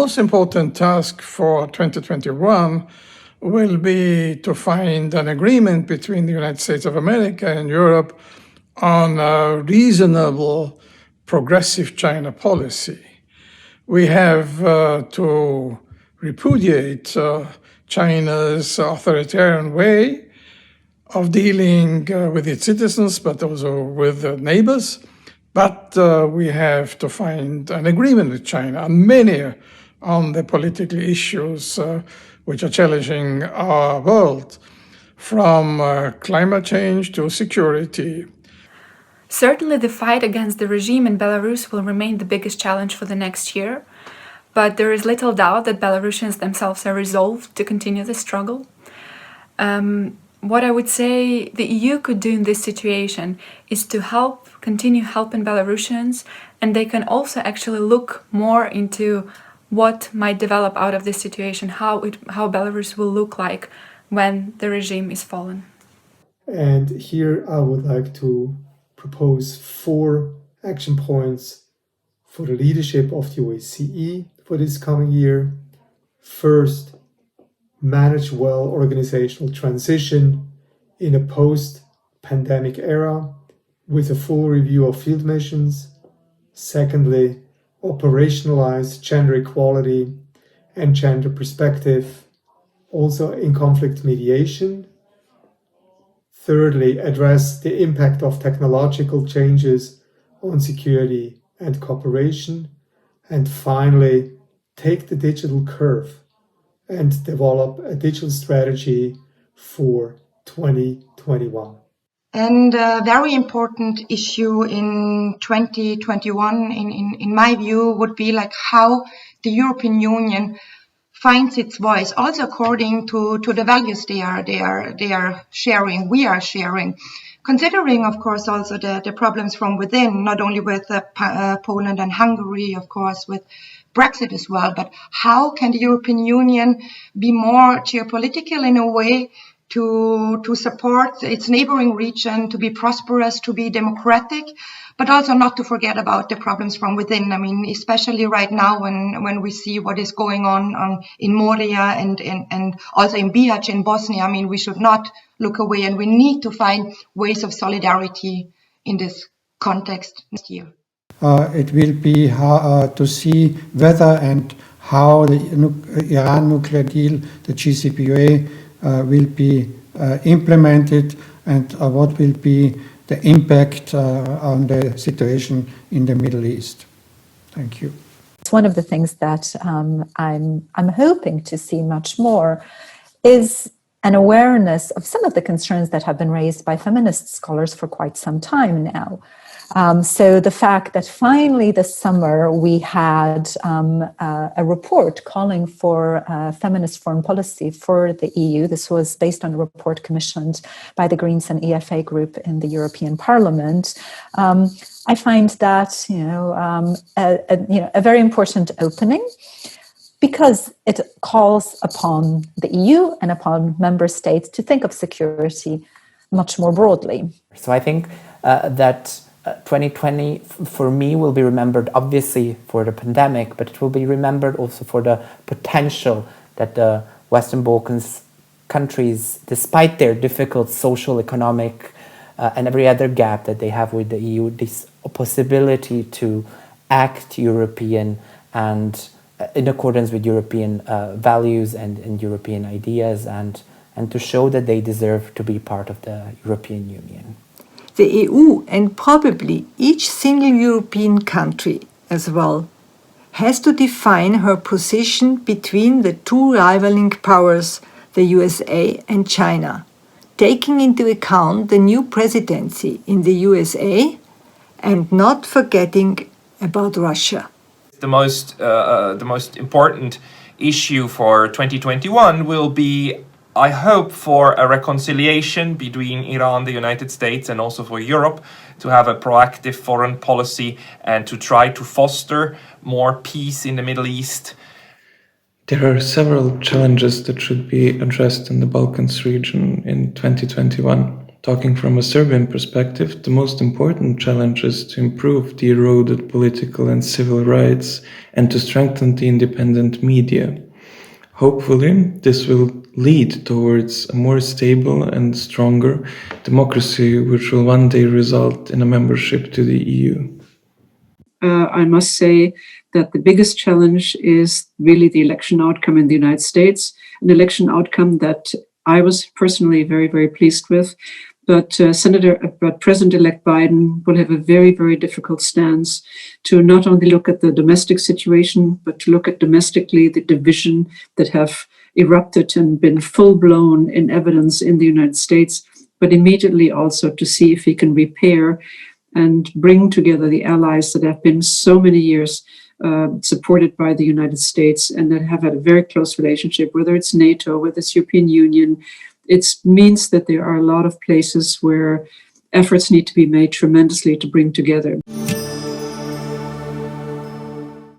most important task for 2021 will be to find an agreement between the United States of America and Europe on a reasonable, progressive China policy. We have to repudiate China's authoritarian way of dealing with its citizens, but also with neighbors. But we have to find an agreement with China on many on the political issues which are challenging our world, from climate change to security. Certainly the fight against the regime in Belarus will remain the biggest challenge for the next year, but there is little doubt that Belarusians themselves are resolved to continue the struggle. What I would say the EU could do in this situation is to continue helping Belarusians, and they can also actually look more into what might develop out of this situation, how Belarus will look like when the regime is fallen. And here I would like to propose 4 action points for the leadership of the OSCE for this coming year. First, manage well organizational transition in a post-pandemic era with a full review of field missions. Secondly, operationalize gender equality and gender perspective, also in conflict mediation. Thirdly, address the impact of technological changes on security and cooperation. And finally, take the digital curve and develop a digital strategy for 2021. And a very important issue in 2021, in my view, would be like how the European Union finds its voice, also according to the values they are sharing, we are sharing. Considering, of course, also the problems from within, not only with Poland and Hungary, of course, with Brexit as well, but how can the European Union be more geopolitical in a way to support its neighboring region, to be prosperous, to be democratic, but also not to forget about the problems from within. I mean, especially right now when we see what is going on in Moria and also in Bihać in Bosnia. I mean, we should not look away, and we need to find ways of solidarity in this context next year. It will be to see whether and how the Iran nuclear deal, the JCPOA, will be implemented, and what will be the impact on the situation in the Middle East. Thank you. It's one of the things that I'm hoping to see much more is an awareness of some of the concerns that have been raised by feminist scholars for quite some time now. So the fact that finally this summer we had a report calling for feminist foreign policy for the EU. This was based on a report commissioned by the Greens and EFA group in the European Parliament. I find that a very important opening, because it calls upon the EU and upon member states to think of security much more broadly. So I think that 2020 for me will be remembered obviously for the pandemic, but it will be remembered also for the potential that the Western Balkans countries, despite their difficult social, economic and every other gap that they have with the EU, this possibility to act European and in accordance with European values and European ideas, and to show that they deserve to be part of the European Union. The EU, and probably each single European country as well, has to define her position between the two rivaling powers, the USA and China, taking into account the new presidency in the USA and not forgetting about Russia. The most important issue for 2021 will be, I hope, for a reconciliation between Iran, the United States, and also for Europe to have a proactive foreign policy and to try to foster more peace in the Middle East. There are several challenges that should be addressed in the Balkans region in 2021. Talking from a Serbian perspective, the most important challenge is to improve the eroded political and civil rights and to strengthen the independent media. Hopefully, this will lead towards a more stable and stronger democracy, which will one day result in a membership to the EU. I must say that the biggest challenge is really the election outcome in the United States, an election outcome that I was personally very, very pleased with. But President-elect Biden will have a very, very difficult stance to not only look at the domestic situation, but to look at domestically the division that have erupted and been full-blown in evidence in the United States, but immediately also to see if he can repair and bring together the allies that have been so many years supported by the United States and that have had a very close relationship, whether it's NATO, whether it's European Union. It means that there are a lot of places where efforts need to be made tremendously to bring together.